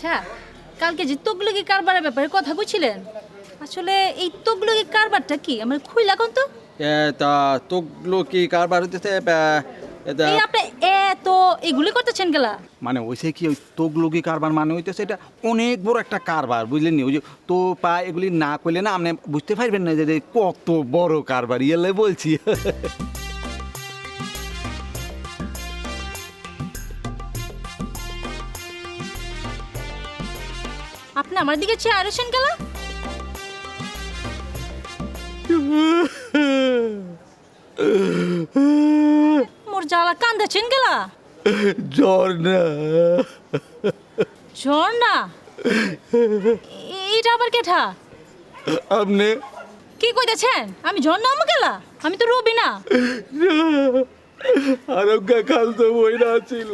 আচ্ছা, কালকে যে তগলকি কারবারের ব্যাপারে কথা কইছিলেন, আসলে এই তগলকি কারবারটা কি আমার খুইলা কোন তো? তা তোগুলো কি কারবার হইতেছে এই আপনি এত এগুলি করতেছেন গেলা? মানে ওইসে কি ওই তোগলুকি কারবার মানে হইতেছে এটা অনেক বড় একটা কারবার, বুঝলেন নি? ওই যে তো পা এগুলি না করলে না আপনি বুঝতে পারবেন না যে কত বড় কারবার, ইয়েলে বলছি। আপনি আমার দিকে চেয়ে আরছেন গেলা? মোর জ্বালা কান্দাছেন গেলা? জ্বর না। জ্বর না? এইটা আবার কেঠা? আপনি কি কইতেছেন? আমি জ্বর না আমু গেলা? আমি তো রবি না। আরোগ্য খাল তো বইরা ছিল,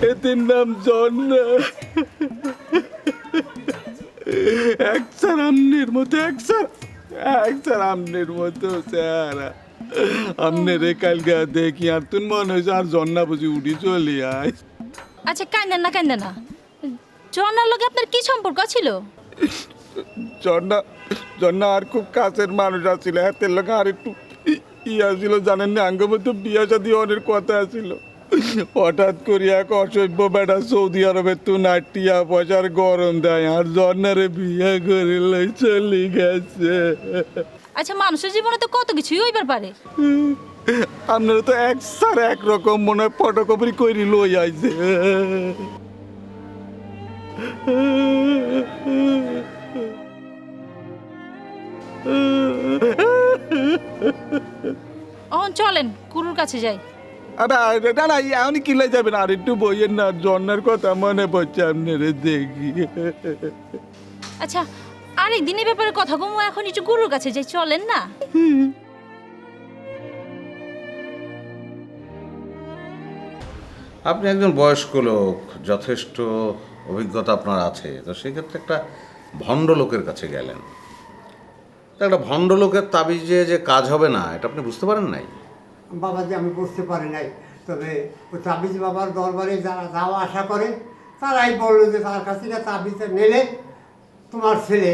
এতির নাম জ্বর না। একসার আমনের মতো একসার আমনের মতো চেহারা। আমনের কালকা দেখি আর তুই মনে হয়েছে আর জন্না বুঝি উঠি চলি আয়। আচ্ছা কান্দেন না। জ্বরনার লগে আপনার কি সম্পর্ক ছিল? জন্না আর খুব কাছের মানুষ আছিল, হাতের লোক আর একটু ইয়া ছিল, জানেন না? আঙ্গ মতো বিয়া শাদী অনেক কথা আছিল। হঠাৎ করে এক অসভ্য বেটা সৌদি আরবের তো নাটিয়া পয়সার গরম দেয় আর জন্নারে বিয়ে করে লই চলে গেছে। আচ্ছা, মানুষের জীবনে তো কত কিছুই হইবার পারে। আপনারা তো এক সার একরকম মনে হয় ফটোকপি করি লই আইছে। অহন চলেন গুরুর কাছে যাই। না এমনি কিলাই যাবেন, আর একটু বইয়ের না, জন্নার কথা মনে পড়ছে আপনারা দেখি। আচ্ছা, আরেক দিনের ব্যাপারে কথা কমু, এখন একটু গুরুর কাছে যাই, চলেন না? আপনি একজন বয়স্ক লোক, যথেষ্ট অভিজ্ঞতা আপনার আছে, তো সেক্ষেত্রে একটা ভণ্ড লোকের কাছে গেলেন। তা একটা ভণ্ড লোকের তাবিজে যে কাজ হবে না, এটা আপনি বুঝতে পারেন নাই? বাবাজি আমি বুঝতে পারি নাই, তবে ওই তাবিজ বাবার দরবারে যারা যাওয়া আসা করে তারাই বললো যে তার কাছ থেকে তাবিজটা নিলে তোমার ছেলে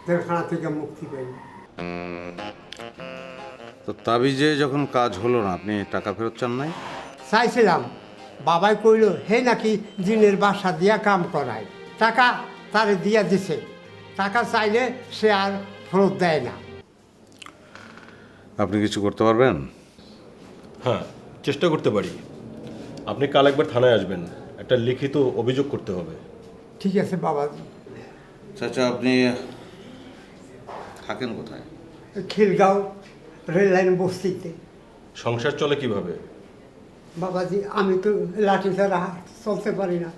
জেলখানা থেকে মুক্তি পেল। তো তাবিজে যখন কাজ হলো না, আপনি টাকা ফেরত চান নাই? চাইছিলাম, বাবাই কইল হে নাকি জিনের বাসা দিয়া কাম করায়, টাকা তারে দিয়া দিছে, টাকা চাইলে সে আর ফেরত দেয় না। আপনি কিছু করতে পারবেন? হ্যাঁ, চেষ্টা করতে পারি। আপনি কাল একবার থানায় আসবেন, একটা লিখিত অভিযোগ করতে হবে। ঠিক আছে বাবাজি। চাচা, আপনি থাকেন কোথায়? খিলগাঁও রেল লাইন বস্তিতে। সংসার চলে কিভাবে? বাবাজি আমি তো লাঠি ছাড়া চলতে পারি না,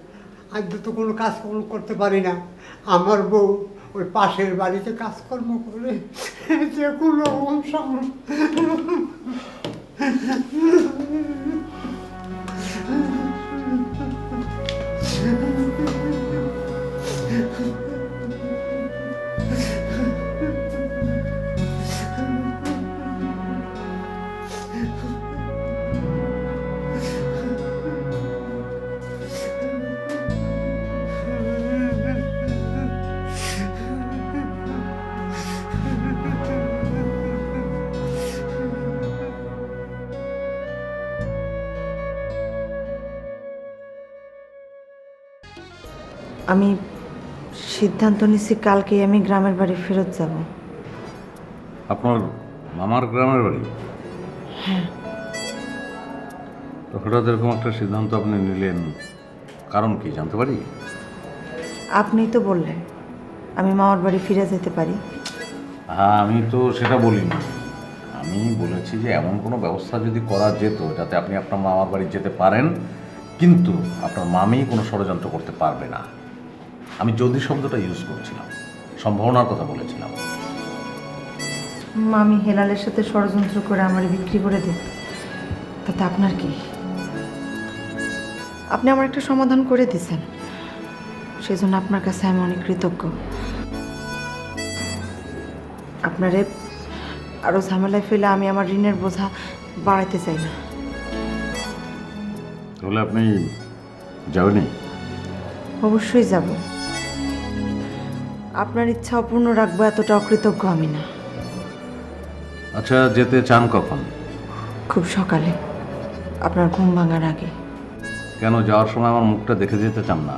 আমি তো কোনো কাজ করতে পারি না। আমার বউ ওই পাশের বাড়িতে কাজকর্ম করে যে কোনো আমি সিদ্ধান্ত নিছি কালকেই আমি গ্রামের বাড়ি ফেরত যাব। আপনার মামার গ্রামের বাড়ি? হ্যাঁ। তো হঠাৎ এরকম একটা সিদ্ধান্ত আপনি নিলেন, কারণ কি জানতে পারি? আপনিই তো বললেন আমি মামার বাড়ি ফিরে যেতে পারি। হ্যাঁ, আমি তো সেটা বলিনি। আমি বলেছি যে এমন কোনো ব্যবস্থা যদি করা যেত যাতে আপনি আপনার মামার বাড়ি যেতে পারেন, কিন্তু আপনার মামি কোনো ষড়যন্ত্র করতে পারবে না। আমি যদি শব্দটা ইউজ করছিলাম, সম্ভাবনার কথা বলেছিলাম। মামি হেলালের সাথে ষড়যন্ত্র করে আমার বিক্রি করে দেব, তাতে আপনার কি? আপনি আমার একটা সমাধান করে দিয়েছেন, সেজন্য আপনার কাছে আমি অনেক কৃতজ্ঞ। আপনারে আরও ঝামেলায় ফেলে আমি আমার ঋণের বোঝা বাড়াইতে চাই না। তাহলে আপনি যাবেনি? অবশ্যই যাব। আপনার ইচ্ছা অপূর্ণ রাখবো এতটা অকৃতজ্ঞ আমি না। আচ্ছা, যেতে চান কখন? খুব সকালে, আপনার ঘুম ভাঙার আগে। কেন যাওয়ার সময় আমার মুখটা দেখে যেতে চান না?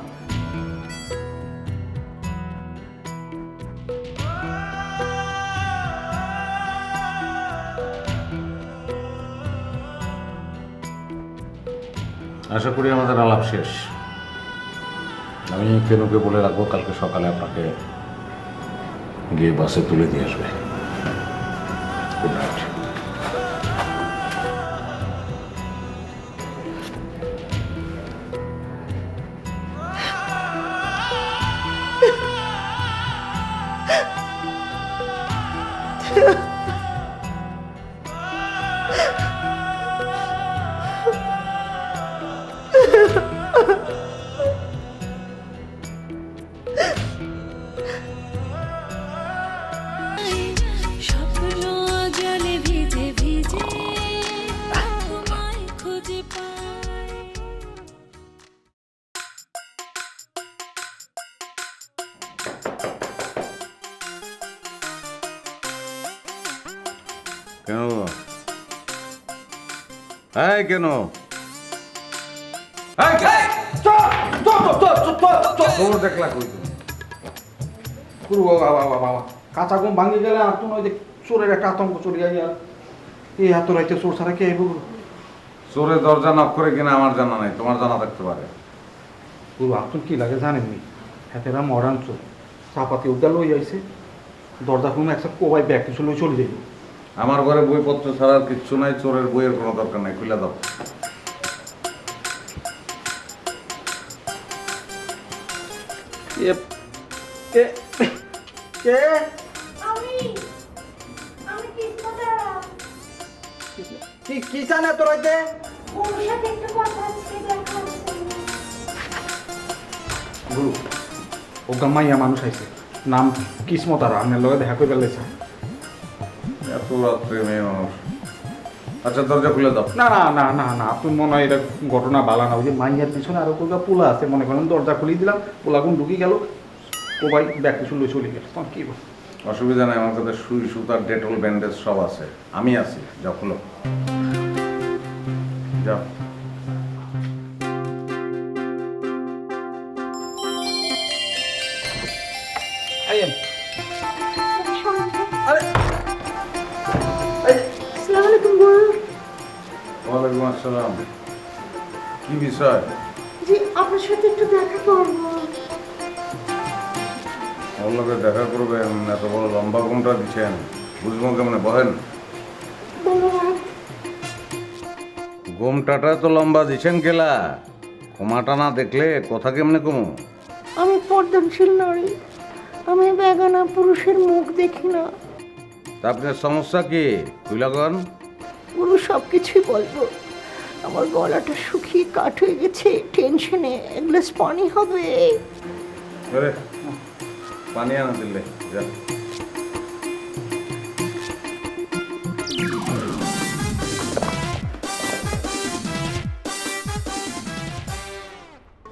আশা করি আমাদের আলাপ শেষ। আমি কেনুকে বলে রাখবো কালকে সকালে আপনাকে গিয়ে বাসে তুলে দিয়ে আসবে। Good night. স্বপ্ন জলে ভিজে ভিজে তোমায় খুঁজে পাই। কেন এই কেন দেখলা কই পুরো বাবা বাবা কাঁচা ঘুম ভাঙি গেলে আর তুমি ওই যে চোরের একটা আতঙ্ক চড়িয়া গিয়ার এই এত রাইতে চোর ছাড়া কে আইব? চোরে দরজা নক করে কিনা আমার জানা নাই, তোমার জানা থাকতে পারে। পুরো আপনার কি লাগে জানেননি, হাতেরা মডার্ন চোর চাপাতি উদ্যাল লই আইছে, দরজা খুলে একটা কোবাই ব্যাগ কিছু লই চলে যাই। আমার ঘরে বইপত্র ছাড়া আর কিচ্ছু নাই, চোরের বইয়ের কোনো দরকার নাই, খুলে দাও। কে কে কি কি জানে তোর হইতে? গুরু ওগা মাইয়া মানুষ আইছে, নাম কিসমত, আর আপনার লগে দেখা করে ফেলেছে। এত রাত্রে মেয়ে মানুষ। আচ্ছা দরজা খুলে দাও। না না না না না, আপনি মনে হয় এটা ঘটনা বালা না। ওই যে মাইয়ার পিছনে আরো কোনটা পোলা আছে, মনে করেন দরজা খুলে দিলাম, পোলা কোন ঢুকি গেল, ও ভাই ব্যাগ কিছু লই চলে গেল, তখন কি বল? অসুবিধা নাই, আমার কাছে সুই সুতার ডেটল ব্যান্ডেজ সব আছে, আমি আছি। যাও খুলো, যাও। আইয়েন। ওয়ালাইকুম আসসালাম। কি বিষয়? জি আপনার সাথে একটু দেখা করবো। ওর লোকে দেখা করবেন? এত বড় লম্বা ঘুমটা দিচ্ছেন, বুঝবো কেমনে? বহেন। ধন্যবাদ। ঘুমটাটা তো লম্বা দিচ্ছেন কেলা, ক্ষমাটা না দেখলে কথা কেমনে কমু? আমি পর্দানশীল নারী, আমি বেগানা পুরুষের মুখ দেখি না। তা আপনার সমস্যা কি? কুইলাগন পুরো সব কিছুই বলবো। আমার গলাটা শুকিয়ে কাঠ হয়ে গেছে টেনশনে, এক গ্লাস পানি হবে? আরে পানি আনা দিলে যা।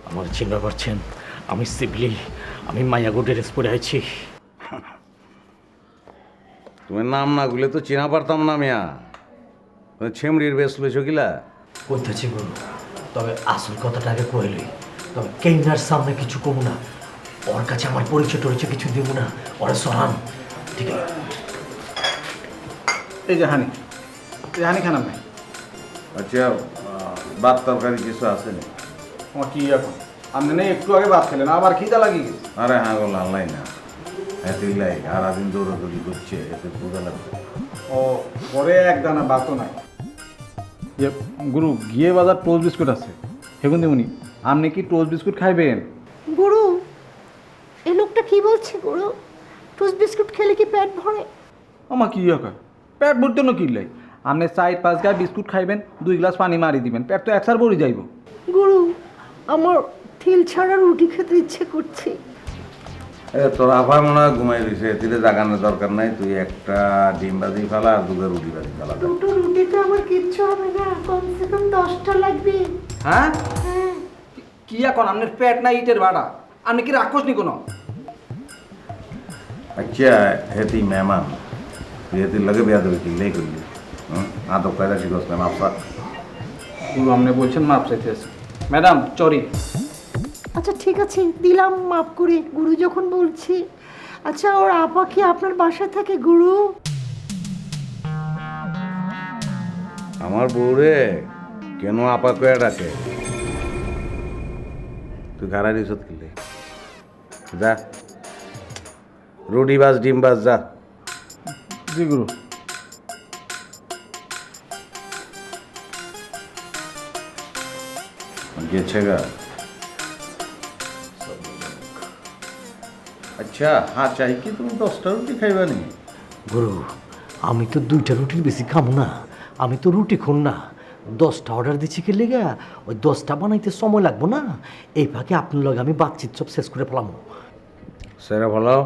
আমার চিন্তা করছেন আমি সিবলি, আমি মায়াগো ড্রেস পরে আছি। তুমি নাম না গুলে তো চিনা পারতাম না মিয়া। তুমি ছেমড়ির বেশ লইছো কিলা? কইতেছি বলুন, তবে আসল কথাটা আগে কইলই। তবে কেইনার সামনে কিছু কমু না, ওর কাছে আমার পরিচয় টরিচয় কিছু দিব না, ওরা সরান, ঠিক আছে? এই যে হানি, এই হানি খান আপনি। আচ্ছা ভাত তরকারি কিছু আছে না? আমার কি এখন, আপনি না একটু আগে ভাত খেলেন, আবার খিদা লাগিয়ে গেছে। আরে হ্যাঁ গো লাল্লাই না, এতই সারাদিন দৌড়াদৌড়ি করছে, এতে বোঝা লাগবে। ও পরে এক দানা ভাতও নাই। ইয়ে গুরু, গিয়ে বাজার টোস্ট বিস্কুট আছে, সেগুন দেবনি। আপনি কি টোস্ট বিস্কুট খাইবেন? গুরু, এই লোকটা কি বলছে গুরু? টোস্ট বিস্কুট খেলে কি পেট ভরে? আমার কি হয়, পেট ভরতে না কিনলাই। আপনি 4-5 গায়ে বিস্কুট খাইবেন, 2 গ্লাস পানি মারি দিবেন, পেট তো একসার ভরে যাইব। গুরু, আমার তেল ছাড়া রুটি খেতে ইচ্ছে করছে। তোর আফায় মনে হয় ঘুমাই রয়েছে, তিলে জাগানোর দরকার নাই। তুই একটা ডিম ভাজি ফেলা আর দুধের রুটি ভাজি ফেলা। দুটো রুটিতে আমার কিচ্ছু হবে না, কমসে কম 10টা লাগবে। হ্যাঁ হ্যাঁ। কি এখন আপনার পেট না ইটের ভাড়া? আপনি কি রাক্ষস নি কোনো? আচ্ছা হেতি মেহমান তুই হেতির লগে বিয়া দেবে কি লেই করলি আদব কায়দা শিখস না মাপসা গুরু আপনি বলছেন মাপ চাইতে আছে। ম্যাডাম চরি। আচ্ছা ঠিক আছে, দিলাম মাফ করে, গুরু যখন বলছি। আচ্ছা ওর আপা কি আপনার বাসায় থাকে গুরু? আমার বউরে কেন আপা কয়া ডাকে? তুই গাড়া রিসত কিনলে যা রুটি বাস ডিম বাস যা। জি গুরু। গেছে গা। আচ্ছা হ্যাঁ চাই কি তুমি 10টা রুটি খাইবা নি? গুরু আমি তো 2টা রুটির বেশি খাবো না, আমি তো রুটি খুন না। 10টা অর্ডার দিচ্ছি কি লেগা, ওই 10টা বানাইতে সময় লাগবো না। এই ফাঁকে আপনার লগে আমি বাতচিত সব শেষ করে ফেলাম। সেরা ভালো।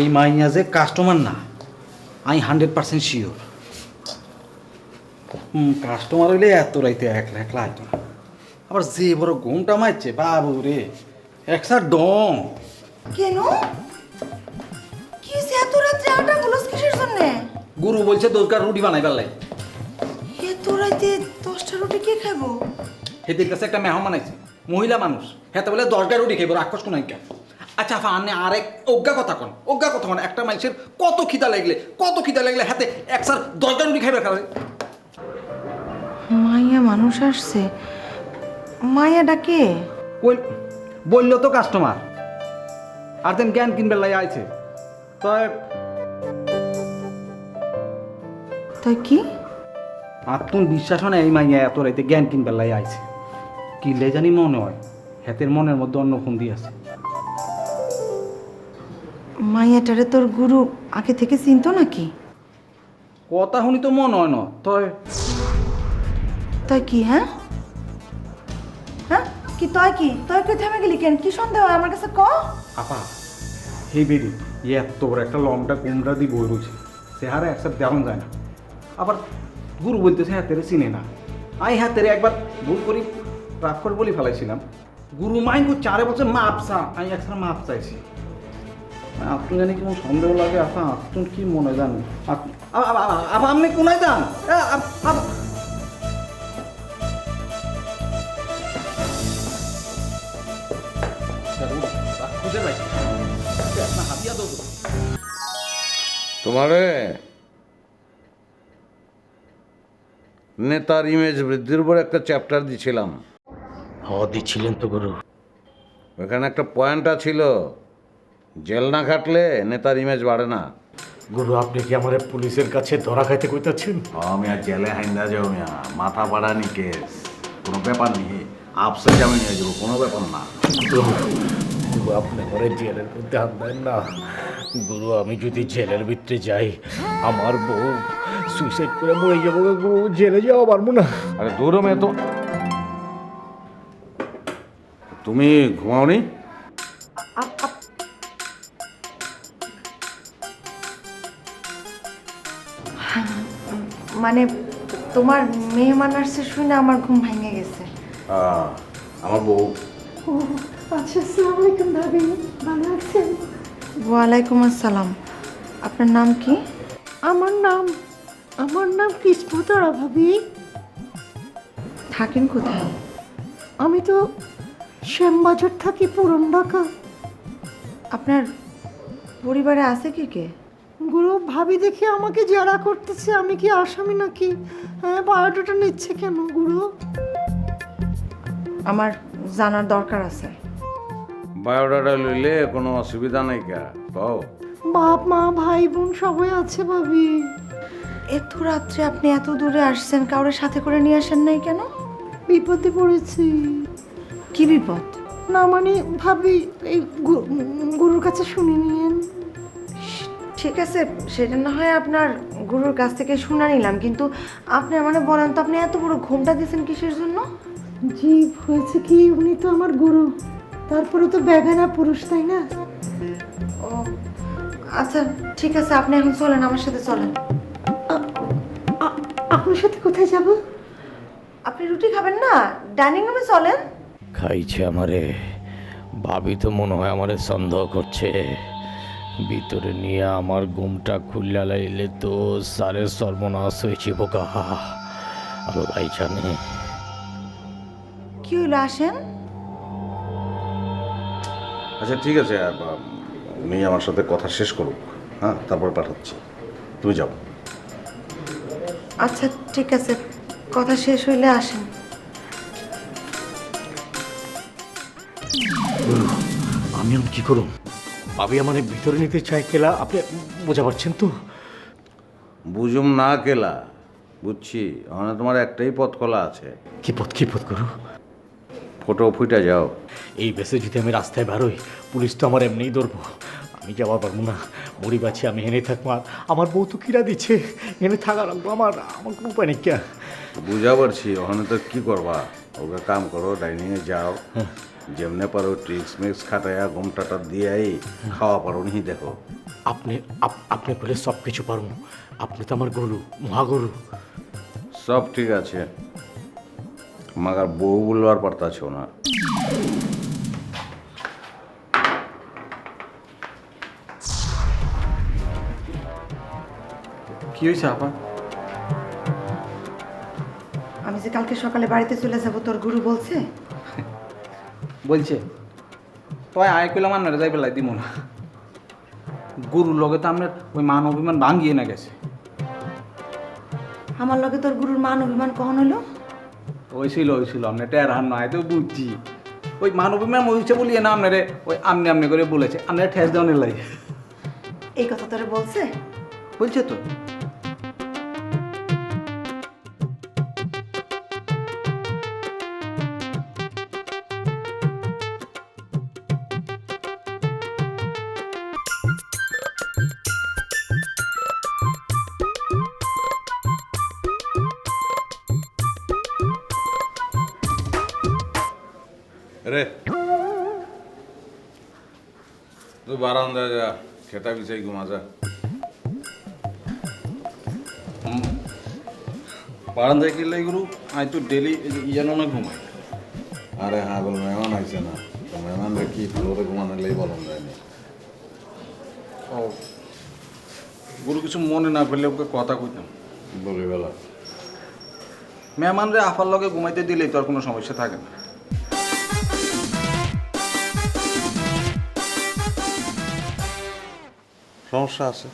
এই মাইয়া যে কাস্টমার না, আমি 100% শিওর। কাস্টমার হইলে এত রাইতে একলা একলা আইতো না। আবার যে বড় ঘুমটা মারছে বাবু রে, একসার ডং। কেন? কি এত রাত্রে আটা গুলো কিসের জন্য? গুরু বলছে দরকার রুটি বানাইবার লাই। এত রাতে 10টা রুটি কে খাবো? হেদের কাছে একটা মেহমান আছে, মহিলা মানুষ, হেতে বলে 10টা রুটি খাইব, রাক্ষস কোন আইকা। আচ্ছা আপা আপনি আরেক অজ্ঞা কথা কন, একটা মানুষের কত খিদা লাগলে হাতে একসার 10টা রুটি খাইবে খাবে। মাইয়া মানুষ আসছে, মাইয়াটা কে? বললো তো কাস্টমার, আর দেন জ্ঞান কিনবে লাই আইছে। তাই কি? আত্মন বিশ্বাস হয় না এই মাইয়া এত রাইতে জ্ঞান কিনবে লাই আইছে। কিনলে জানি মনে হয় হাতের মনের মধ্যে অন্য ফোন দিয়ে আছে। মাইয়াটারে তোর গুরু আগে থেকে চিনতো নাকি? কথা শুনি তো মনে হয় না। তাই কি? হ্যাঁ হ্যাঁ কি তয় কি থেমে গেলি কেন? কি সন্দেহ আমার কাছে ক। আপা হে বেরি এত বড় একটা লম্বা কুমড়া দিয়ে বই রয়েছে, সে হারে একসাথে দেওয়া যায় না। আবার গুরু বলতেছে হাতেরে চিনে না। আমি হাতেরে একবার ভুল করি রাগ করে বলি ফেলাইছিলাম, গুরু মাইন 4 বছর মাপ চা, আমি একসাথে মাপ চাইছি। আপনি জানি কেমন সন্দেহ লাগে। আপা আপনি কি মনে হয় জানেন? আপা আপনি কোনায় যান? খুঁজে পাইছি আপনার হাতিয়া দো। তোমারে নেতার ইমেজ বৃদ্ধির উপর একটা চ্যাপ্টার দিছিলাম। দিচ্ছিলেন তো গুরু। ওখানে একটা পয়েন্টটা ছিল, জেল না খাটলে নেতার ইমেজ বাড়ে না। গুরু আপনি কি আমার পুলিশের কাছে ধরা খাইতে কইতাছেন? আমি আর জেলে হাইন্দা যাও মিয়া, মাথা বাড়ানি কেস, কোনো ব্যাপার নেই। আপসে জামিন হয়ে যাবো, কোনো ব্যাপার না। গুরু আপনি ঘরে জেলের মধ্যে হাত দেন না। গুরু আমি যদি জেলের ভিতরে যাই, আমার বউ সুইসাইড করে মরে যাবো। গুরু জেলে যাওয়া পারবো না। আরে দূর মেয়ে তো, তুমি ঘুমাওনি? মানে তোমার মেহমান আসছে শুনে আমার ঘুম ভেঙে গেছে। আমার বউ। আচ্ছা আসসালামু আলাইকুম ভাবি, ভালো আছেন? ওয়ালাইকুম আসসালাম। আপনার নাম কি? আমার নাম কৃষ্ণতরা ভাবি। থাকেন কোথায়? আমি তো শ্যামবাজার থাকি, পুরন ঢাকা। আপনার পরিবারে আছে কে কে? গুরু ভাবি দেখে আমাকে জেরা করতেছে, আমি কি আসামি নাকি? হ্যাঁ বায়োডাটা নিচ্ছে কেন গুরু? আমার জানার দরকার আছে। বায়োডাটা লইলে কোনো অসুবিধা নাই কা কও। বাপ মা ভাই বোন সবাই আছে ভাবি। এত রাত্রে আপনি এত দূরে আসছেন, কাউরে সাথে করে নিয়ে আসেন নাই কেন? বিপদে পড়েছি। কি বিপদ? না মানে ভাবি এই গুরুর কাছে শুনে নিয়েন। ঠিক আছে, সেটা না হয় আপনার গুরুর কাছ থেকে শুনে নিলাম, কিন্তু আপনি মানে বলেন তো আপনি এত বড় ঘুমটা দিয়েছেন কিসের জন্য? জি হয়েছে কি, উনি তো আমার গুরু, তারপরে তো বেগানা পুরুষ, তাই না? ও আচ্ছা ঠিক আছে, আপনি এখন চলেন, আমার সাথে চলেন। আপনার সাথে কোথায় যাব? আপনি রুটি খাবেন না? ডাইনিং রুমে চলেন। খাইছে আমারে, ভাবি তো মনে হয় আমারে সন্দেহ করছে। ভিতরে নিয়ে আমার ঘুমটা খুললা লাইলে তো সারে সর্বনাশ হয়েছে বোকা, আল্লাহ জানে। কি হইলো, আসেন। আচ্ছা ঠিক আছে, উনি আমার সাথে কথা শেষ করুক, হ্যাঁ, তারপর পাঠাচ্ছি, তুমি যাও। আচ্ছা ঠিক আছে, কথা শেষ হইলে আসেন। আমি এখন কি করুন? ভাবি আমার ভিতরে নিতে চাই কেলা, আপনি বোঝা পারছেন তো? বুঝুম না কেলা, বুঝছি, মানে তোমার একটাই পথ খোলা আছে। কি পথ করু? ফটো ফুটে যাও। এই বেসে যদি আমি রাস্তায় বেরোই, পুলিশ তো আমার এমনিই ধরবো, আমি যাওয়া পারবো না। বুড়ি বাচ্চা আমি এনে থাকবো, আর আমার বউ তো কিরা দিচ্ছে, এনে থাকা রাখবো, আমার কোনো উপায় নেই। কে বুঝা পারছি, ওখানে তো কি করবা, ওকে কাম করো, ডাইনিংয়ে যাও, যেমনে পারো ট্রিক্স মিক্স খাটাইয়া ঘুমটাটা দিয়ে খাওয়া পারো নি, দেখো। আপনি বলে সব কিছু পারুন, আপনি তো আমার গরু, মহাগরু। সব ঠিক আছে, মাগার বউ বলবার পারতাছ না। কি হয়েছে আপা? আমি যে কালকে সকালে বাড়িতে চলে যাব, তোর গুরু বলছে? বলছে তো আয় কইলাম আপনারা যাই বেলায় দিব না। গুরুর লগে তো আপনার ওই মান অভিমান ভাঙ্গিয়ে না গেছে। আমার লগে তোর গুরুর মান অভিমান কখন হলো? হয়েছিল আপনার টের হার নয় তো বুঝছি। ওই মান অভিমান হয়েছে বলিয়ে না আপনারে ওই আমনে করে বলেছে, আপনারা ঠেস দেওয়ানের লাগে। এই কথা তোরে বলছে? বলছে তো। রে তুই বারান্দায় যা, খেতা বিছাই ঘুমা যা। বারান্দায় গেলে গুরু আয় তো ডেলি ইয়ানো না ঘুমাই। আরে হ্যাঁ বল, মেহমান আইছে না, তো মেহমানরা কি ফ্লোরে ঘুমানোলেই বলন যায়নি। ও গুরু কিছু মনে না করলে ওকে কথা কইতাম। বলি বেলা মেহমানরে আফার লগে ঘুমাইতে দিলেই তো আর কোনো সমস্যা থাকে না। সমস্যা আছে?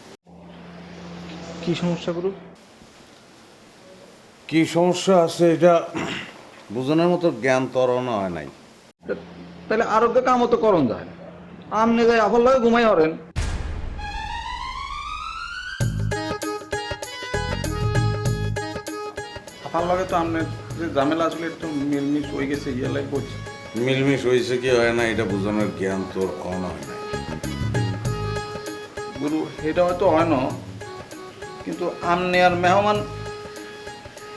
কি সমস্যা গুরু? কি সমস্যা আছে এটা বোঝানোর মতো জ্ঞান তরণা হয় নাই। তাহলে আরোগ্য কামও তো করণ যায়, আমনে যাই আফার লগে ঘুমাই হরেন। আফার লগে তো আমনে যে ঝামেলা আসলে একটু মিলমিশ হয়ে গেছে, ইয়ালাই করছে। মিলমিশ হয়েছে কি হয় না এটা বোঝানোর জ্ঞান তোর অন হয় নাই। গুরু এটা হয়তো হয় না, কিন্তু আমনে আর মেহমান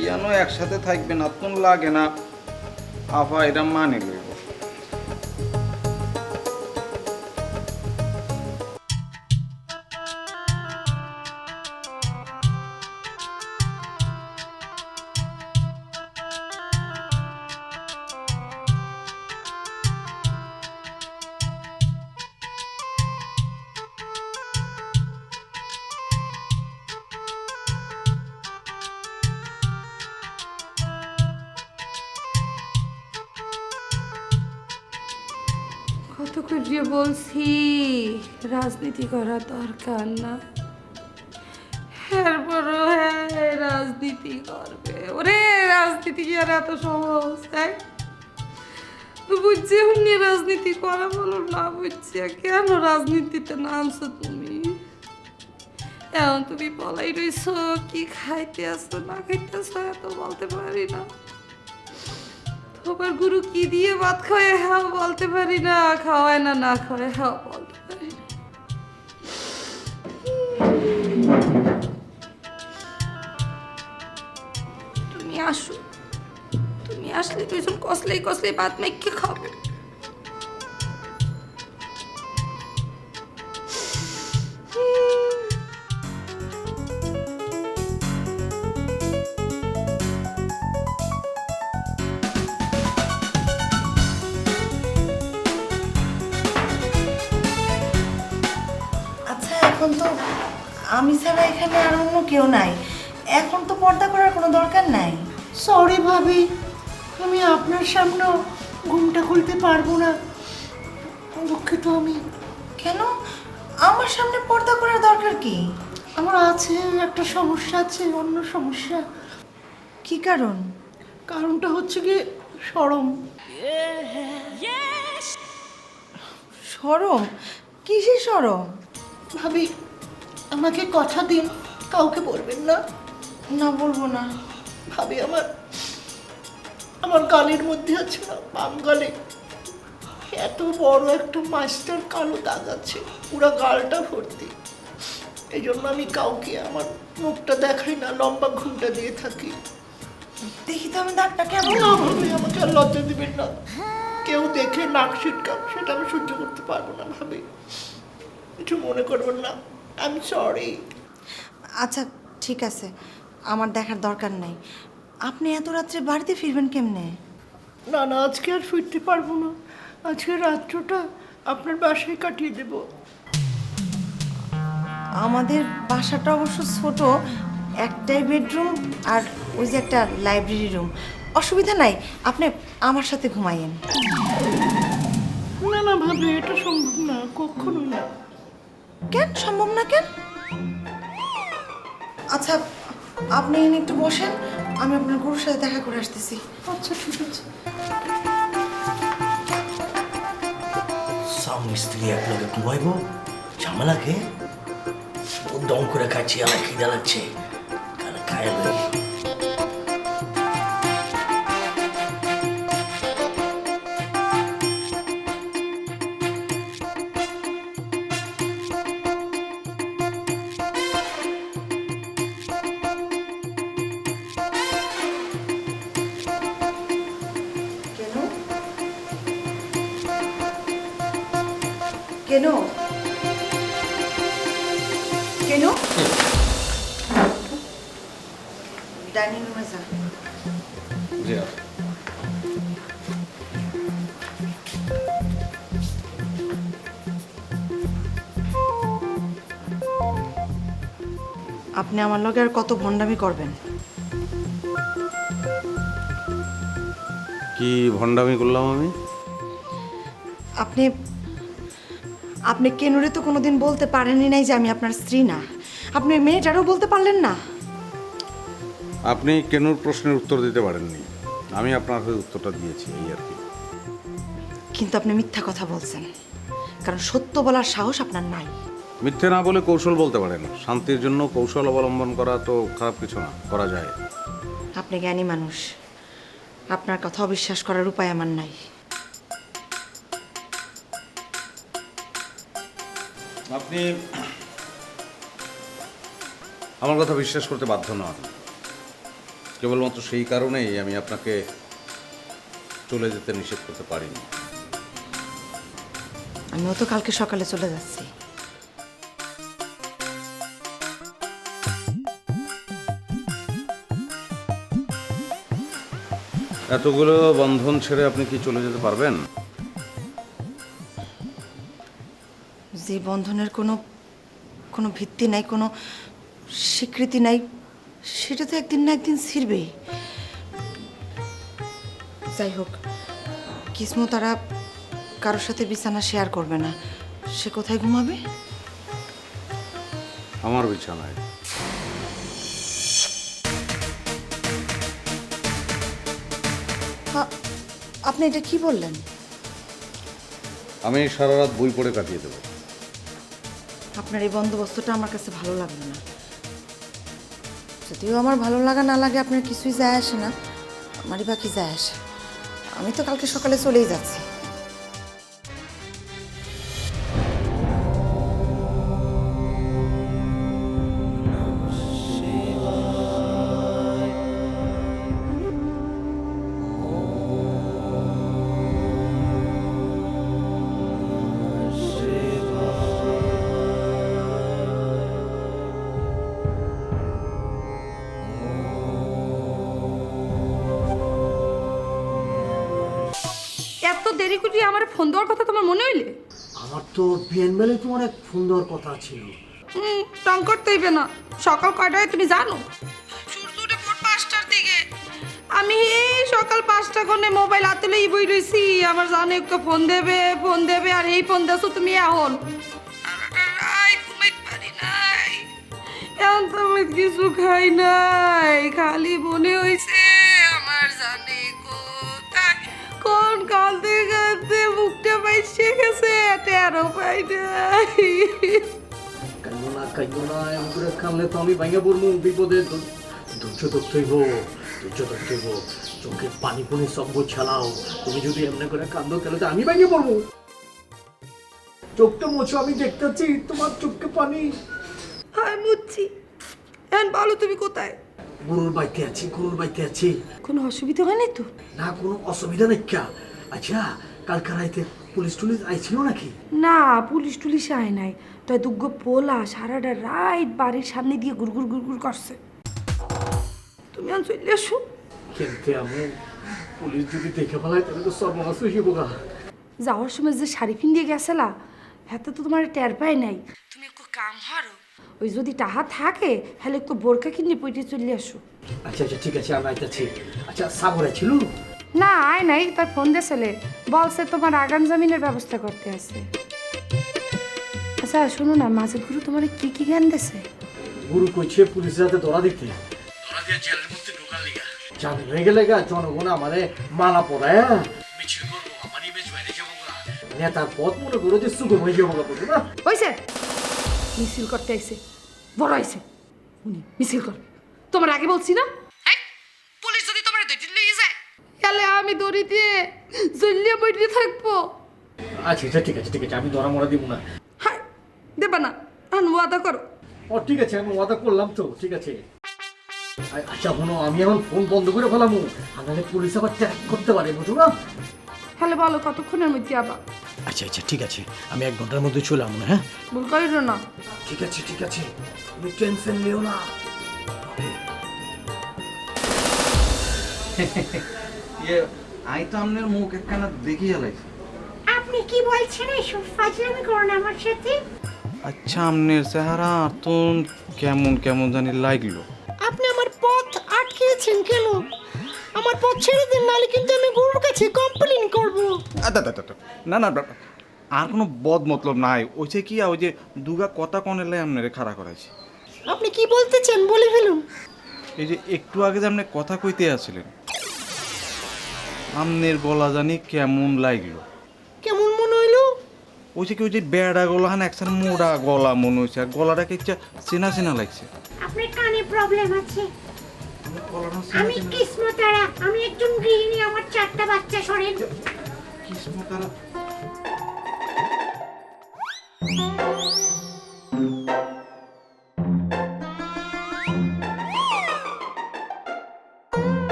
ইয়ানো একসাথে থাকবেন আপন লাগে না আফা, এটা মানে লইব। কত করে বলছি রাজনীতি করা দরকার না, এরপরও হ্যাঁ রাজনীতি করবে। ওরে রাজনীতি কি আর এত সহজ? তাই বুঝছি উনি রাজনীতি করা বলো না, বুঝছি কেন রাজনীতিতে নামছো তুমি? এখন তুমি বলাই রইছো কি খাইতে আসছো না খাইতে আসছো এত বলতে পারি না। আবার গুরু কি দিয়ে ভাত খাওয়ায় হ্যাঁ বলতে পারি না, খাওয়ায় না না খাওয়ায় হ্যাঁ বলতে পারি না। তুমি আসো, তুমি আসলে দুজন কসলেই কসলেই ভাত মেখে খাবো। আচ্ছা এখন তো আমি ছাড়া এখানে আর অন্য কেউ নাই, এখন তো পর্দা করার কোনো দরকার নাই। সরি ভাবি, আমি আপনার সামনেও ঘুমটা খুলতে পারবো না, দুঃখিত আমি। কেন আমার সামনে পর্দা করার দরকার কি? আমার আছে একটা সমস্যা, আছে অন্য সমস্যা। কি কারণ? কারণটা হচ্ছে কি শরম। শরম? কিসের শরম? ভাবি আমাকে কথা দিন, কাউকে বলবেন না। না বলবো না। ভাবি আমার গালের মধ্যে আছে না, বাম গালে এত বড় একটা মাস্টার কালো দাগ আছে, পুরো গালটা ভর্তি। এই জন্য আমি কাউকে আমার মুখটা দেখাই না, লম্বা ঘুমটা দিয়ে থাকি। দেখি তো আমি দাগটা কেমন। না ভাবি, আমাকে আর লজ্জা দিবেন না, কেউ দেখে নাক ছিটকাম সেটা আমি সহ্য করতে পারবো না। ভাবি কিছু মনে করবেন না, আই এম সরি। আচ্ছা ঠিক আছে, আমার দেখার দরকার নাই। আপনি এত রাত্রে বাড়িতে ফিরবেন কেমনে? না না, আজকে আর ফিরতে পারবো না, আজকে রাত্রটা আপনার বাসায় কাটিয়ে দেব। আমাদের বাসাটা অবশ্য ছোট, একটাই বেডরুম আর ওই যে একটা লাইব্রেরি রুম। অসুবিধা নাই, আপনি আমার সাথে ঘুমাইয়েন। না না ভাবি, এটা সম্ভব না, কখনোই না। কেন সম্ভব না কেন? আচ্ছা আপনি এখানে একটু বসেন, আমি আপনার গুরুর সাথে দেখা করে আসতেছি। আচ্ছা ঠিক আছে। স্বামী স্ত্রী একলগে ঘুমাইবো, ঝামেলাকে ও দম করে খাচ্ছি, আমার খিদা লাগছে, খায় লই। কেন কেন ডাইনিং রুমে যা। জি আপনি আমার লগে আর কত ভণ্ডামি করবেন? কি ভণ্ডামি করলাম আমি? আপনি আপনি কেনুরে তো কোনোদিন বলতে পারেনই নাই যে আমি আপনার স্ত্রী না। আপনি মেয়েটারও বলতে পারলেন না। আপনি কেনুর প্রশ্নের উত্তর দিতে পারেননি, আমি আপনার হয়ে উত্তরটা দিয়েছি, এই আর কি। কিন্তু আপনি মিথ্যা কথা বলছেন, কারণ সত্য বলার সাহস আপনার নাই। মিথ্যে না বলে কৌশল বলতে পারেন, শান্তির জন্য কৌশল অবলম্বন করা তো খারাপ কিছু না, করা যায়। আপনি জ্ঞানী মানুষ, আপনার কথা অবিশ্বাস করার উপায় আমার নাই। আপনি আমার কথা বিশ্বাস করতে বাধ্য নন, কেবলমাত্র সেই কারণেই আমি আপনাকে চলে যেতে নিষেধ করতে পারিনি। আমিও তো কালকে সকালে চলে যাচ্ছি। এতগুলো বন্ধন ছেড়ে আপনি কি চলে যেতে পারবেন? যে বন্ধনের কোনো কোনো ভিত্তি নাই, কোনো স্বীকৃতি নাই, সেটা তো একদিন না একদিন ছিঁড়বেই। যাই হোক, কিসমত তারা কারোর সাথে বিছানা শেয়ার করবে না। সে কোথায় ঘুমাবে? আমার বিছানায়। আপনি এটা কি বললেন? আমি সারা রাত বই পড়ে কাটিয়ে দেবো। আপনার এই বন্দোবস্তটা আমার কাছে ভালো লাগবে না। যদিও আমার ভালো লাগা না লাগে আপনার কিছুই যায় আসে না, আমারই বাকি যায় আসে। আমি তো কালকে সকালে চলেই যাচ্ছি। এত দেরি করে আমার ফোন দেওয়ার কথা তোমার মনে হইলে? আমার তো বিয়েন বেলে তোমার এক ফোন দেওয়ার কথা ছিল। টং করতে হইবে না। সকাল কয়টায় তুমি জানো? সূর্য উঠে ভোর 5টার দিকে। আমি এই সকাল 5টা কোণে মোবাইল হাতে লই বই রইছি। আমার জানে একটা ফোন দেবে আর এই ফোন দেছো তুমি এখন। ঘুমাইতে পারি নাই। এখন তো আমি কিছু খাই নাই, খালি মনে হইছে আমার জানে কোথায় কোন কাঁদতে কাঁদতে মুখটা বাইসে গেছে, টেরো পাই নাই। কাইও না এমন করে কামলে তো আমি ভাঙে পড়বো বিপদে। ধৈর্য ধরতে হইব, ধৈর্য ধরতে হইব। চোখে পানি পুনি সব ছাড়াও। তুমি যদি এমনি করে কান্দো তাহলে তো আমি ভেঙে পড়বো। চোখটা মোছো, আমি দেখতেছি তোমার চোখে পানি। হায় মুচ্ছি। এখন বলো তুমি কোথায়? গরুর বাইতে আছি, গরুর বাইতে আছি। কোনো অসুবিধা হয় নাই তো? না কোনো অসুবিধা নেই। আচ্ছা কালকে রাইতে পুলিশ টুলিশ আইছিল নাকি? না, পুলিশ টুলিশে আয় নাই। তাই দুগ্গ পোলা সারাটা রাত বাড়ির সামনে দিয়ে গুড়গুড় গুড়গুড় করছে। তুমি আন চলে এসো। খেলতে আমি পুলিশ যদি দেখে ফেলায় তাহলে তো সর্বনাশ হয়ে যাবো গা। যাওয়ার সময় যে শাড়ি পিন্দিয়ে গেছিলা হাতে তো তোমার টের পায় নাই। তুমি একটু কাম হারো, ওই যদি টাহা থাকে তাহলে একটু বোরকা কিনে পইতে চলে আসো। আচ্ছা আচ্ছা ঠিক আছে আমি আইতাছি। আচ্ছা সাগরে ছিল? না আয় নাই, তার ফোন দিয়েছিলে, বলছে তোমার আগাম জামিনের ব্যবস্থা করতে আছে। আচ্ছা শোনো না, মাঝে গুরু তোমার কি কি জ্ঞান দিছে? গুরু কইছে পুলিশের হাতে ধরা দিতে, ধরা দিয়ে জেলের মধ্যে ঢোকার লিগা। জামিন হয়ে গেলে গা জনগণ আমারে মালা পরায় মিছিল করবো, আমার ইমেজ বাইরে যাবো গা। নেতার পথ মনে করো যে সুগম হয়ে যাবো গা, বুঝো না? হইছে মিছিল করতে আইছে, বড় আইছে উনি মিছিল করবে। তোমার আগে বলছি না, পুলিশ যদি তোমার দড়ি লইয়ে যায় তাহলে আমি দড়ি দিয়ে জল্লিয়ে বইতে থাকবো। আচ্ছা আচ্ছা ঠিক আছে ঠিক আছে, আমি ধরা মরা দিব না। হাই দেবা না, এখন ওয়াদা করো। ও ঠিক আছে আমি ওয়াদা করলাম তো, ঠিক আছে। আচ্ছা শোনো, আমি এখন ফোন বন্ধ করে ফেলামু, আমাদের পুলিশ আবার ট্র্যাক করতে পারে, বুঝো না? তাহলে বলো কতক্ষণের মধ্যে আবার? আচ্ছা আচ্ছা ঠিক আছে, আমি 1 ঘন্টার মধ্যে চলে আমু না। হ্যাঁ ভুল করিও না। ঠিক আছে ঠিক আছে, তুমি টেনশন নিও না। আই তো আপনার মুখ একখানা দেখি হেলাইছি। আপনি কি বলছেন এসব ফাজলামি করেন আমার সাথে? আচ্ছা আপনার চেহারা তো কেমন কেমন জানি লাগলো। আপনি আমার পথ আটকেছেন কেন? আমার পথ ছেড়ে দিন, নাহলে কিন্তু আমি গুরুর কাছে কমপ্লেইন করব। না না আর কোনো বদ মতলব নাই, ওইছে কি ওই যে দুগা কথা কনেলে আপনারে খাড়া করাইছে। আপনি কি বলতে চান বলে ফেলুন। এই যে একটু আগে যে আপনি কথা কইতে আসছিলেন, আমনের গলা জানি কেমন লাগলো। কেমন মনে হইলো? ওই যে কি ওই যে বেড়া গলা হান একসাথে মোড়া গলা মনে হয়েছে, আর গলাটাকে ইচ্ছা চেনা চেনা লাগছে। আপনার কানে প্রবলেম আছে। আমি কিসমতারা, আমি একজন গৃহিণী, আমার 4টা বাচ্চা। সরেন। কিসমতারা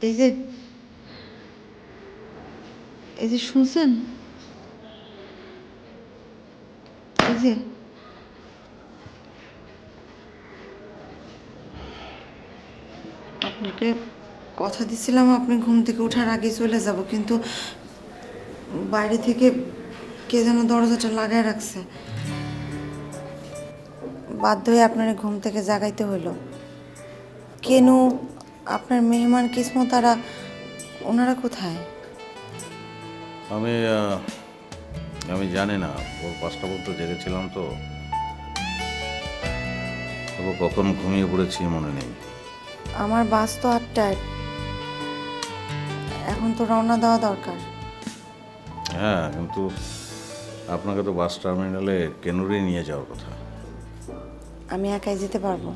এই যে শুনছেন, এই যে আপনাকে কথা দিছিলাম আপনি ঘুম থেকে ওঠার আগে চলে যাব, কিন্তু বাইরে থেকে কে যেন দরজাটা লাগায় রাখছে। বাধ্য হয়ে আপনার ঘুম থেকে জাগাইতে হইল। কেন আপনার মেহমান কিসমত তারা ওনারা কোথায়? আমি জানি না, ওর 5টা পর্যন্ত জেগেছিলাম তো, তবু কখন ঘুমিয়ে পড়েছি মনে নেই। আমার বাস তো 8টায়, এখন তো রওনা দেওয়া দরকার। হ্যাঁ, কিন্তু আপনাকে তো বাস টার্মিনালে কেনুরে নিয়ে যাওয়ার কথা। আমি একাই যেতে পারবো?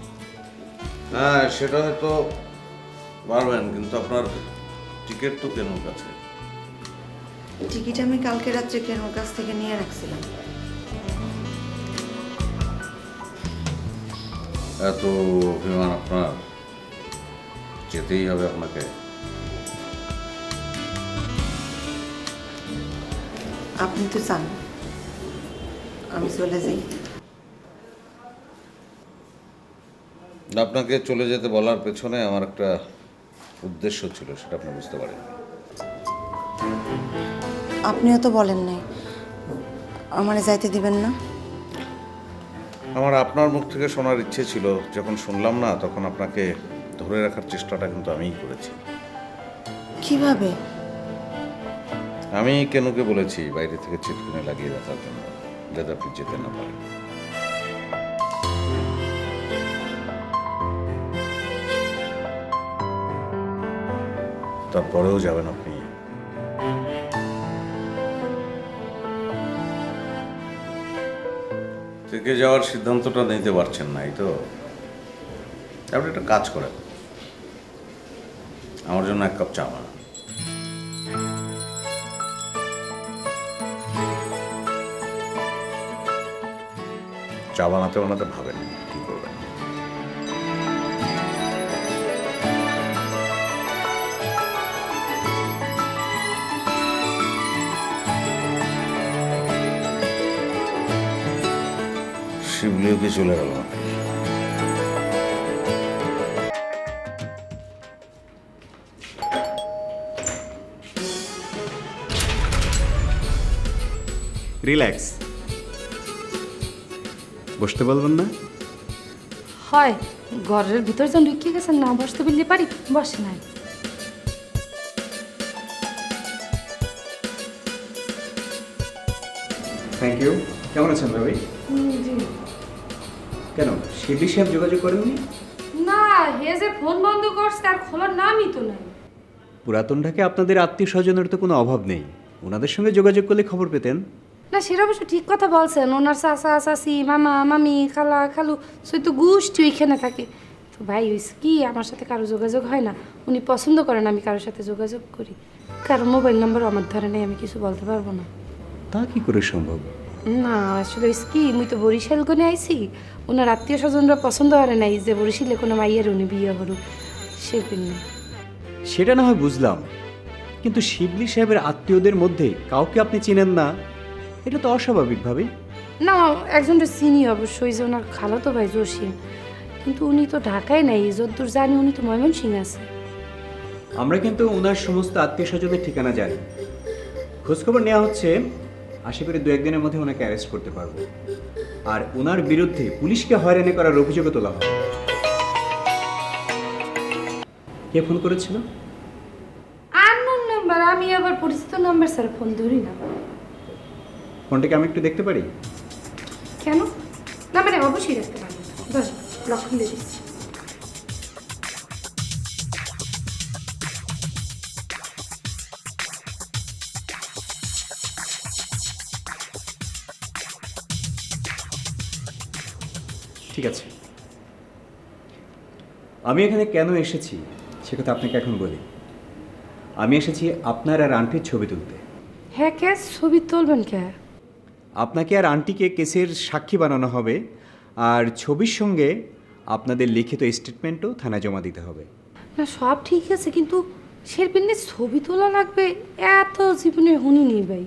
হ্যাঁ, সেটা হয়তো পারবেন, কিন্তু আপনার টিকিট তো কেনুর কাছে। টিকিট আমি কালকে রাত্রে কেনুর কাছ থেকে নিয়ে রাখছিলাম। এত অভিমান আপনার, যেতেই হবে আপনাকে। আপনি তো চান আমি চলে যাই। আপনাকে চলে যেতে বলার পেছনে আমার একটা উদ্দেশ্য ছিল, সেটা আপনি বুঝতে পারেন। আপনিও তো বলেন নাই আমারে যাইতে দিবেন না। আমার আপনার মুখ থেকে শোনার ইচ্ছে ছিল, যখন শুনলাম না তখন আপনাকে ধরে রাখার চেষ্টাটা কিন্তু আমিই করেছি। কিভাবে? আমি কেনুকে বলেছি বাইরে থেকে ছিটকিনি লাগিয়ে রাখার জন্য, যাতে আপনি যেতে না পারেন। তারপরেও যাবেন আপনি? থেকে যাওয়ার সিদ্ধান্তটা নিতে পারছেন না, এই তো? আপনি একটা কাজ করেন, আমার জন্য 1 কাপ চা বানান। চা বানাতে বানাতে ভাবেন কি করবেন। শিবলিও কি চলে গেল? রিল্যাক্স, বসতে বলবেন না? হয় ঘরের ভিতর যখন ঢুকিয়ে গেছেন না বসতে বললে পারি, বসে নাই। Thank you. কেমন আছেন রবি? জি কেন শিবলি সাহেব যোগাযোগ করেননি? না, হে যে ফোন বন্ধ করছে আর খোলার নামই তো নাই। পুরাতন ঢাকে আপনাদের আত্মীয় স্বজনের তো কোনো অভাব নেই, ওনাদের সঙ্গে যোগাযোগ করলে খবর পেতেন। না, সেটা অবশ্য ঠিক কথা বলছেন, ওনার চাচা চাচি মামা মামি খালা খালু সই তো গোষ্ঠী ওইখানে থাকে। তো ভাই হয়েছে কি, আমার সাথে কারো যোগাযোগ হয় না, উনি পছন্দ করেন আমি কারোর সাথে যোগাযোগ করি। কারো মোবাইল নাম্বার আমার ধরে নেই, আমি কিছু বলতে পারবো না। তা কি করে সম্ভব? না আসলে হয়েছে কি, মুই তো বরিশাল গনে আইছি, ওনার আত্মীয় স্বজনরা পছন্দ করে নাই যে বরিশালে কোনো মাইয়ের উনি বিয়ে করুক, সে জন্য। সেটা না হয় বুঝলাম, কিন্তু শিবলি সাহেবের আত্মীয়দের মধ্যে কাউকে আপনি চিনেন না, এটা তো অস্বাভাবিক ভাবে। না, একজনটা চিনি অবশ্যই, যে ওনার খালাতো ভাই জসিম, কিন্তু উনি তো ঢাকায় নাই, যতদূর জানি উনি তো ময়মনসিংহ আছে। আমরা কিন্তু ওনার সমস্ত আত্মীয় স্বজনের ঠিকানা জানি, খোঁজখবর নেওয়া হচ্ছে, আশা করি 2-1 দিনের মধ্যে ওনাকে অ্যারেস্ট করতে পারবো, আর ওনার বিরুদ্ধে পুলিশকে হয়রানি করার অভিযোগও তোলা হবে। কে ফোন করেছিল? আননোন নাম্বার, আমি আবার পরিচিত নাম্বার স্যার ফোন ধরি না। ফোনটাকে আমি একটু দেখতে পারি? কেন? নাম্বারে অবশ্যই রাখতে পারবেন, 10 লক্ষ খুলে দিচ্ছি। ঠিক আছে, আমি এখানে কেন এসেছি সে কথা আপনাকে এখন বলি। আমি এসেছি আপনার আর আন্টির ছবি তুলতে। হ্যাঁ, কে ছবি তুলবেন কে? আপনাকে আর আন্টিকে কেসের সাক্ষী বানানো হবে, আর ছবির সঙ্গে আপনাদের লিখিত স্টেটমেন্টও থানায় জমা দিতে হবে। না সব ঠিক আছে, কিন্তু শেরপিনের ছবি তোলা লাগবে এত জীবনে শুনিনি ভাই।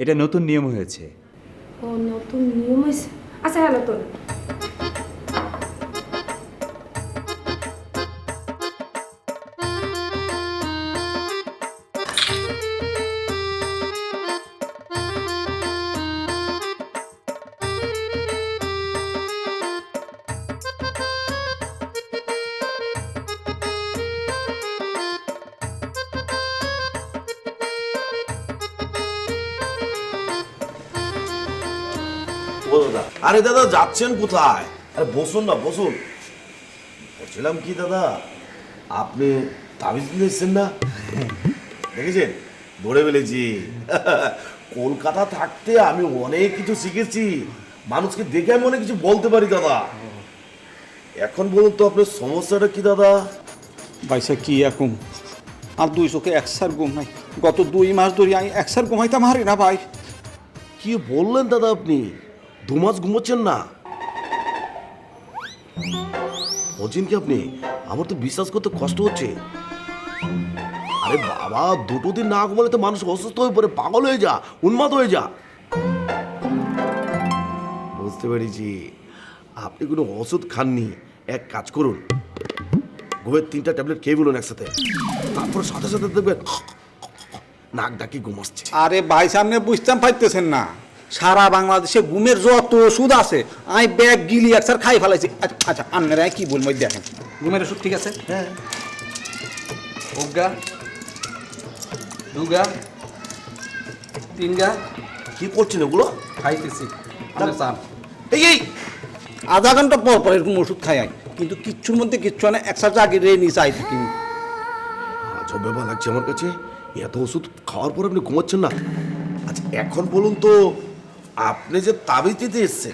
এটা নতুন নিয়ম হয়েছে। ও নতুন নিয়ম হয়েছে। আচ্ছা হ্যালো তোর আরে দাদা যাচ্ছেন কোথায়? আরে বসুন না, বসুন। বলছিলাম কি দাদা, আপনি তাবিজ নিয়েছেন না? দেখেছেন, ধরে ফেলেছি। কলকাতা থাকতে আমি অনেক কিছু শিখেছি, মানুষকে দেখে আমি অনেক কিছু বলতে পারি দাদা। এখন বলুন তো আপনার সমস্যাটা কি দাদা? বাইসা কি এখন আর দুই চোখে একসার ঘুম নাই। গত 2 মাস ধরে আমি একসার ঘুমাইতে পারি না ভাই। কি বললেন দাদা আপনি? 2 মাস ঘুমোচ্ছেন না? বলছেন কি আপনি? আমার তো বিশ্বাস করতে কষ্ট হচ্ছে। আরে বাবা, 2 দিন না ঘুমালে তো মানুষ অসুস্থ হয়ে পড়ে, পাগল হয়ে যা, উন্মাদ হয়ে যা। বুঝতে পেরেছি, আপনি কোনো ওষুধ খাননি। এক কাজ করুন, ঘুমের 3টা ট্যাবলেট খেয়ে বলুন একসাথে, তারপরে সাথে সাথে দেখবেন নাক ডাকি ঘুম আসছে। আরে ভাই সামনে বুঝতাম পাইতেছেন না, সারা বাংলাদেশে ঘুমের যত ওষুধ আছে আমি ব্যাগ গিলি একসার খাই ফেলাইছি। আচ্ছা আপনারা কি বলবো দেখেন, ঘুমের ওষুধ ঠিক আছে? হ্যাঁ, ওগা, দুগা, তিনগা কি করছেন এগুলো? খাইতেছি। এই আধা ঘন্টা পর পর এরকম ওষুধ খাই আই, কিন্তু কিচ্ছুর মধ্যে কিচ্ছু না, একসাথে আগে রে নিচে আই থাকি। আজব ব্যাপার লাগছে আমার কাছে, এত ওষুধ খাওয়ার পর আপনি ঘুমাচ্ছেন না। আচ্ছা এখন বলুন তো, আপনি যে তাবিজ দিতে এসছেন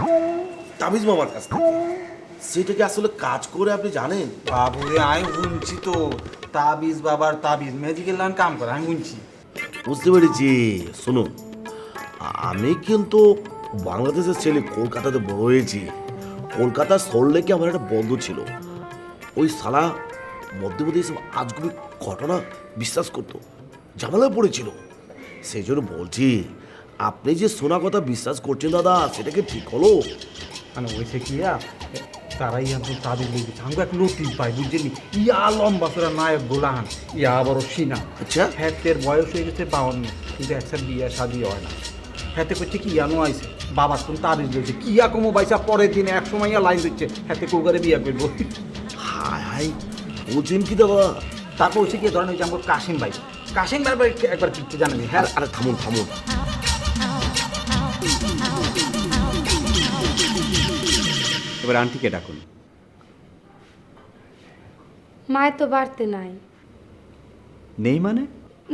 তাবিজ মামার কাছ থেকে, সেটা কি আসলে কাজ করে আপনি জানেন? বাবুরে আমি শুনছি তো, তাবিজ বাবার তাবিজ মেডিকেল লাইন কাম করে, আমি শুনছি। বুঝতে পেরেছি। শুনুন, আমি কিন্তু বাংলাদেশের ছেলে, কলকাতাতে বড় হয়েছি। কলকাতার সল্টলেকে আমার একটা বন্ধু ছিল, ওই সালা মধ্যে মধ্যে এইসব আজগুবি ঘটনা বিশ্বাস করতো, ঝামেলায় পড়েছিল। সেই জন্য বলছি, আপনি যে শোনা কথা বিশ্বাস করছেন দাদা, সেটা কি ঠিক হলো? মানে ওইসে কি তারাই আমি তাবিজ লেগে দিচ্ছে, আমাকে এক লতিফ ভাই বুঝছেন, ইয়া লম্বা চোরা নায়ক গোলাহান, ইয়া আবারও সিনা। আচ্ছা, হ্যাতের বয়স হয়ে গেছে 52, কিন্তু একসাথে বিয়ে শাদি হয় না। হাতে করছে কি ইয়ানো আইছে, বাবার তুমি তাবিজ লইছে কি কমো বাইসা, পরের দিনে এক সময় লাইন দিচ্ছে হাতে কৌকারে বিয়ে করবো। হাই হাই, বলছেন কি দাদা? তারপর হচ্ছে কি ধরেন ওই যে আমার কাশিম ভাই একবার কি জানেন? হ্যাঁ, আরে থামুন থামুন, এবার আন্টিকে ডাকুন। মায় তো বাড়তে নাই। নেই মানে?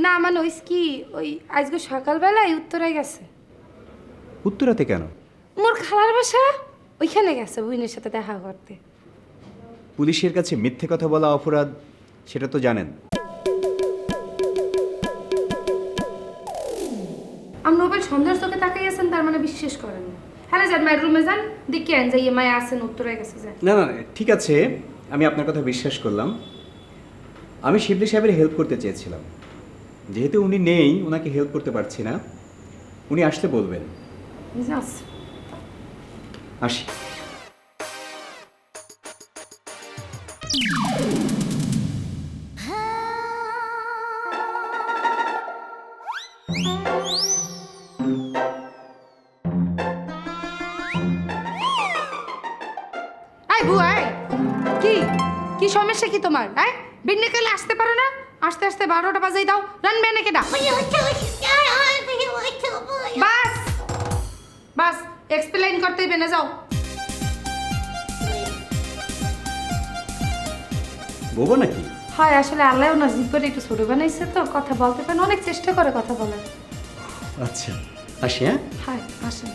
না মানে ওই কি, ওই আজকে সকালবেলায় উত্তরায় গেছে। উত্তরাতে কেন? মোর খালার বাসা ওইখানে গেছে বুইনের সাথে দেখা করতে। পুলিশের কাছে মিথ্যে কথা বলা অপরাধ, সেটা তো জানেন। আমি মোবাইল সন্ধ্যার চোখে তাকাই আছেন, তার মানে বিশ্বাস করেন না। হ্যাঁ যান মায়ের রুমে যান, দেখে আন যাইয়ে মায়ে আসেন উত্তরায় গেছে। যান। না না ঠিক আছে, আমি আপনার কথা বিশ্বাস করলাম। আমি শিবলি সাহেবের হেল্প করতে চেয়েছিলাম, যেহেতু উনি নেই, ওনাকে হেল্প করতে পারছি না। উনি আসলে বলবেন। আসি। কি সমস্যা কি তোমার? হ্যাঁ বিন্নিকালে আসতে পারো না? আসতে আসতে 12টা বাজাই দাও, রানবে নাকি ডা? বাস বাস, এক্সপ্লেইন করতেই বেনে যাও। বলবো নাকি? হয় আসলে আল্লাহ ওনার জিব্বাটা একটু ছোট বানাইছে তো, কথা বলতে পারেন, অনেক চেষ্টা করে কথা বলার। আচ্ছা আসি। হ্যাঁ হ্যাঁ আসেন।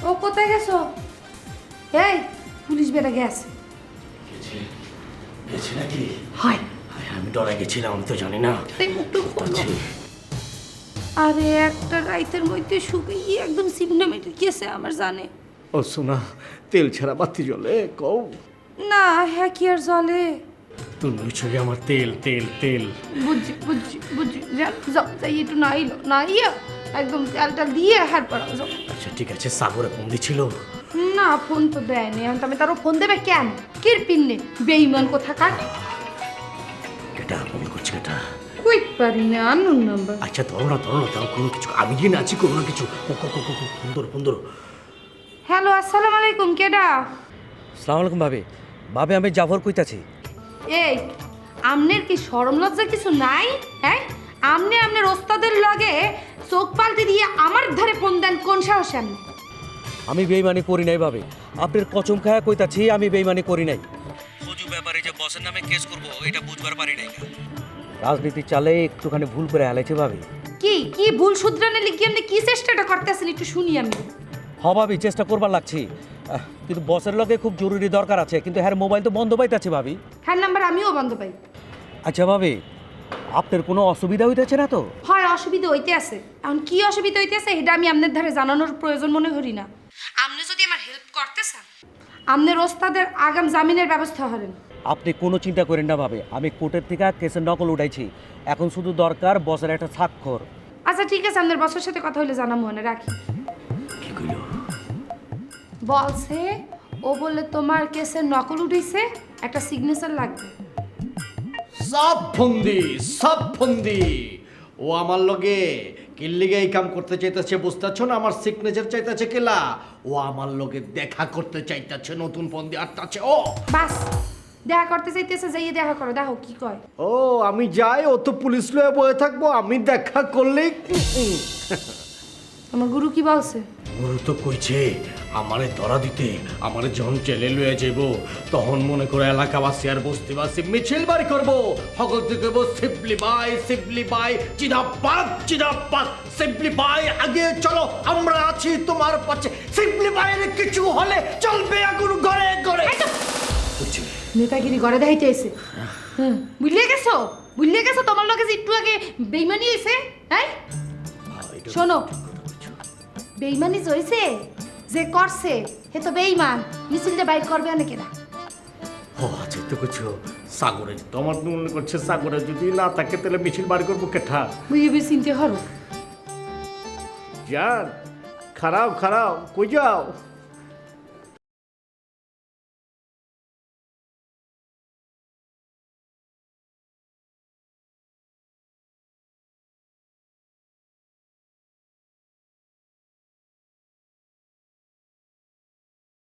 ও কোথায় গেছো? এই পুলিশ বেড়ে গেছে। গেছে নাকি? হয় আমি ডরে গেছিলাম, আমি তো জানি না। আরে একটা রাইতের মধ্যে শুকিয়ে একদম সিমনা মেটে গেছে আমার জানে। ও শোনা, তেল ছাড়া বাতি জ্বলে কও। না হ্যাঁ কি আর জলে। তুমি বলছো যে আমার তেল তেল তেল। বুঝছি বুঝছি বুঝছি, যাও যাই একটু নাইলো নাইয়া একদম তেলটা দিয়ে হ্যাঁ পড়াও যাও। আচ্ছা ঠিক আছে, সাগরে ফোন দিছিল? না ফোন তো দেয়নি, আমি আমি তারও ফোন দেবে কেন? কির পিন্নে বেইমান কোথাকার। কেটা ফোন করছে কেটা? কই পারি না আনুন নাম্বার। আচ্ছা ধরো না তাও কোনো কিছু, আমি যে নাচি করো না কিছু। ফোন ধরো। হ্যালো আসসালামু আলাইকুম, কেডা? সালাম আলাইকুম ভাবি। ভাবি আমি জাফর কইতাছি। এই আমনের কি শরম লজ্জা কিছু নাই? হ্যাঁ আমনের ওস্তাদের লগে চোখ পাল্টে দিয়ে আমার ধারে ফোন দেন, কোন সাহসে আপনি? আমি বেইমানি করি নাই ভাবি, আপনার কচম খায়া কইতাছি আমি বেইমানি করি নাই। ফজু ব্যাপারে যে বসের নামে কেস করব এটা বুঝবার পারি নাই। রাজনীতি চালে একটুখানি ভুল করে আলাইছে ভাবি। কি ভুল শুধরানে লিখি আপনি কি চেষ্টাটা করতেছেন একটু শুনি আমি। ভাবি চেষ্টা করবার লাগছি, কিন্তু বসের লগে খুব জরুরি দরকার আছে, কিন্তু হ্যাঁ মোবাইল তো বন্ধ পাইতেছে ভাবি। হ্যাঁ নাম্বার আমিও বন্ধ পাই। আচ্ছা ভাবি, আপনার কোনো অসুবিধা হইতেছে না তো? হয় অসুবিধা হইতে আছে, এখন কি অসুবিধা হইতে আছে এটা আমি আপনার ধারে জানানোর প্রয়োজন মনে করি না। আপনি যদি আমার হেল্প করতে চান আপনার ওস্তাদের আগাম জামিনের ব্যবস্থা করেন। আপনি কোনো চিন্তা করেন না ভাবে, আমি কোর্টের থেকে কেসের নকল উঠাইছি, এখন শুধু দরকার বসের একটা স্বাক্ষর। আচ্ছা ঠিক আছে, আপনার বসের সাথে কথা হলে জানাবো, মনে রাখি। কি কইল? বলছে ও বলে তোমার কেসের নকল উঠেছে, একটা সিগনেচার লাগবে। সব ফন্দি ও আমার লগে কিল্লিগে এই কাম করতে চাইতেছে, বুঝতেছ না? আমার সিগনেচার চাইতেছে কেলা, ও আমার লগে দেখা করতে চাইতেছে, নতুন ফন্দি আটটাছে ও। বাস দেখা করতে চাইতেছে, যাইয়ে দেখা করো, দেখো কি কয়। ও আমি যাই, ও তো পুলিশ লয়ে বয়ে থাকবো, আমি দেখা করলেই। আমার গুরু কি বলছে? গুরু তো কইছে আমারে ধরা দিতে, আমারে যখন জেলে লয়ে যাইব তখন মনে করে এলাকাবাসী আর বস্তিবাসী মিছিল বাড়ি করবো, সকল থেকে শিবলি বাই চিদাপাত শিবলি বাই আগে চলো, আমরা আছি তোমার পাশে, শিবলি বাইরে কিছু হলে চলবে আগুন ঘরে ঘরে। নেতাগিরি ঘরে দেখাইতে এসে বুঝলে গেছো তোমার লগে যে একটু আগে বেইমানি হয়েছে। হ্যাঁ শোনো, বেইমানি হয়েছে যে করছে হে তো বেইমান, মিছিলটা বাইক করবে অনেকে না। ও আচ্ছা তো কিছু সাগরে, তোমার মনে করছে সাগরে যদি না থাকে তাহলে মিছিল বাড়ি করবো কেঠা? বুঝে চিনতে হরো। যান খারাপ কই যাও?